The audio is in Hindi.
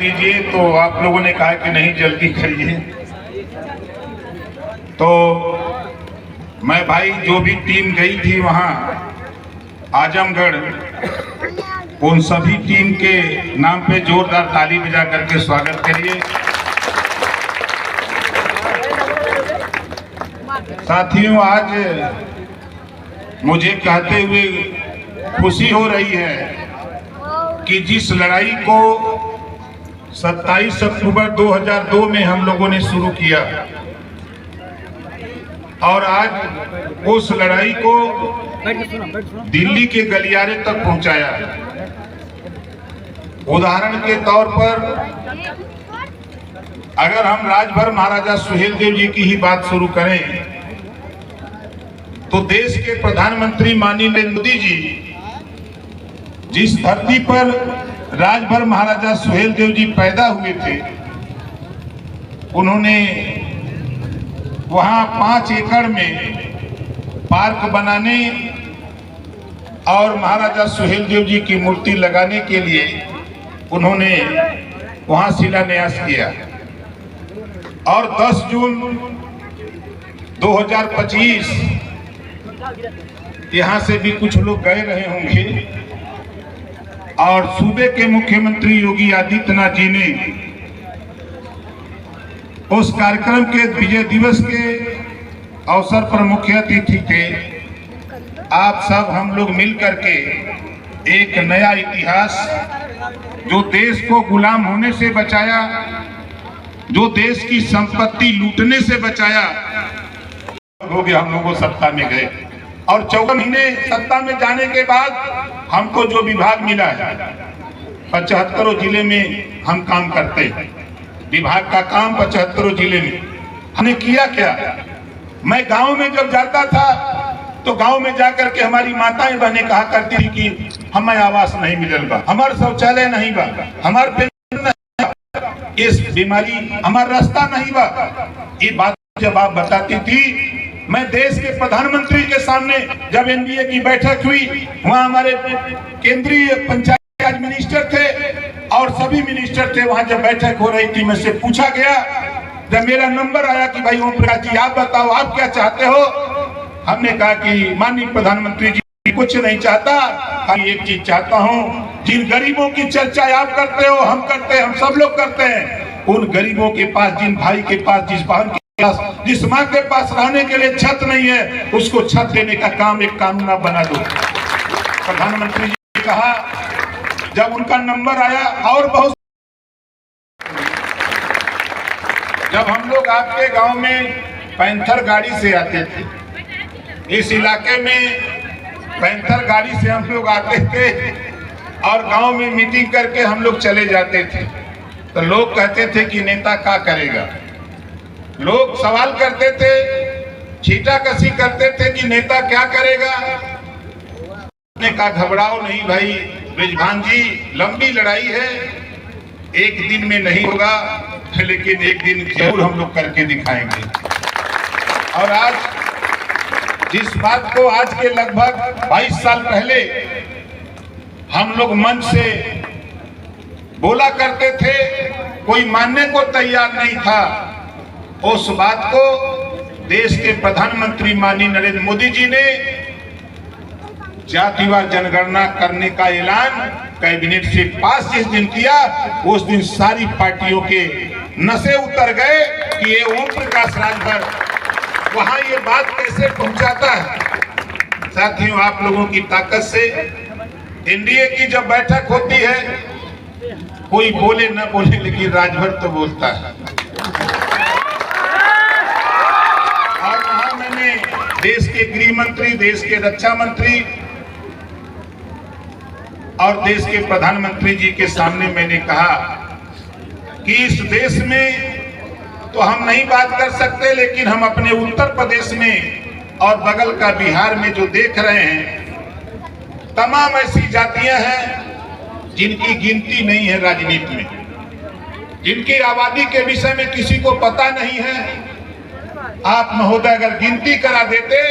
दीजिए, तो आप लोगों ने कहा कि नहीं जल्दी करिए। तो मैं भाई जो भी टीम गई थी वहाँ आजमगढ़, उन सभी टीम के नाम पे जोरदार ताली बजा करके स्वागत करिए। साथियों, आज मुझे कहते हुए खुशी हो रही है कि जिस लड़ाई को 27 अक्टूबर 2002 में हम लोगों ने शुरू किया और आज उस लड़ाई को दिल्ली के गलियारे तक पहुंचाया। उदाहरण के तौर पर अगर हम राजभर महाराजा सुहेलदेव जी की ही बात शुरू करें तो देश के प्रधानमंत्री माननीय नरेंद्र मोदी जी जिस धरती पर राजभर महाराजा सुहेलदेव जी पैदा हुए थे, उन्होंने वहां 5 एकड़ में पार्क बनाने और महाराजा सुहेलदेव जी की मूर्ति लगाने के लिए उन्होंने वहां शिलान्यास किया। और 10 जून 2025 यहां से भी कुछ लोग गए रहे होंगे और सूबे के मुख्यमंत्री योगी आदित्यनाथ जी ने उस कार्यक्रम के विजय दिवस के अवसर पर मुख्य अतिथि थे। आप सब हम लोग मिलकर के एक नया इतिहास, जो देश को गुलाम होने से बचाया, जो देश की संपत्ति लूटने से बचाया, हो गया। हम लोगों सत्ता में गए और 14 महीने सत्ता में जाने के बाद हमको जो विभाग मिला है 75 जिले में हम काम करते हैं। विभाग का काम 75 जिले में हमने किया क्या? मैं गांव में जब जाता था तो गांव में जाकर के हमारी माताएं बहनें कहा करती थी कि हमें आवास नहीं मिलल बा, हमार शौचालय नहीं बा, हमार पेंशन नहीं बा, इस बीमारी हमार रास्ता नहीं बा। ये बात जब आप बताती थी, मैं देश के प्रधानमंत्री के सामने जब एनडीए की बैठक हुई, वहां हमारे केंद्रीय पंचायत राज मिनिस्टर थे और सभी मिनिस्टर थे। वहां जब बैठक हो रही थी, मुझसे पूछा गया, जब मेरा नंबर आया कि भाई ओम प्रकाश जी आप बताओ आप क्या चाहते हो, हमने कहा कि माननीय प्रधानमंत्री जी कुछ नहीं चाहता, खाली एक चीज चाहता हूं, जिन गरीबों की चर्चा आप करते हो, हम करते हैं, हम सब लोग करते हैं, उन गरीबों के पास, जिन भाई के पास, जिस बहन के पास, जिस माँ के पास रहने के लिए छत नहीं है, उसको छत देने का काम एक कानून बना दो। प्रधानमंत्री जी ने कहा, जब उनका नंबर आया और बहुत, जब हम लोग आपके गांव में पैंथर गाड़ी से आते थे, इस इलाके में पैंथर गाड़ी से हम लोग आते थे और गांव में मीटिंग करके हम लोग चले जाते थे, तो लोग कहते थे कि नेता क्या करेगा। लोग सवाल करते थे, छींटाकशी करते थे कि नेता क्या करेगा। ने कहा घबराओ नहीं भाई ब्रिजभान जी, लंबी लड़ाई है, एक दिन में नहीं होगा, लेकिन एक दिन जरूर हम लोग करके दिखाएंगे। और आज जिस बात को आज के लगभग 22 साल पहले हम लोग मंच से बोला करते थे, कोई मानने को तैयार नहीं था, उस बात को देश के प्रधानमंत्री माननीय नरेंद्र मोदी जी ने जातिवार जनगणना करने का ऐलान कैबिनेट से पास जिस दिन किया, उस दिन सारी पार्टियों के नशे उतर गए कि ये ओम प्रकाश राजभर वहां ये बात कैसे पहुंचाता है। साथियों, आप लोगों की ताकत से एनडीए की जब बैठक होती है, कोई बोले न बोले, लेकिन राजभर तो बोलता है। और वहां मैंने देश के गृह मंत्री, देश के रक्षा मंत्री और देश के प्रधानमंत्री जी के सामने मैंने कहा कि इस देश में तो हम नहीं बात कर सकते, लेकिन हम अपने उत्तर प्रदेश में और बगल का बिहार में जो देख रहे हैं, तमाम ऐसी जातियां हैं जिनकी गिनती नहीं है राजनीति में, जिनकी आबादी के विषय में किसी को पता नहीं है। आप महोदय अगर गिनती करा देते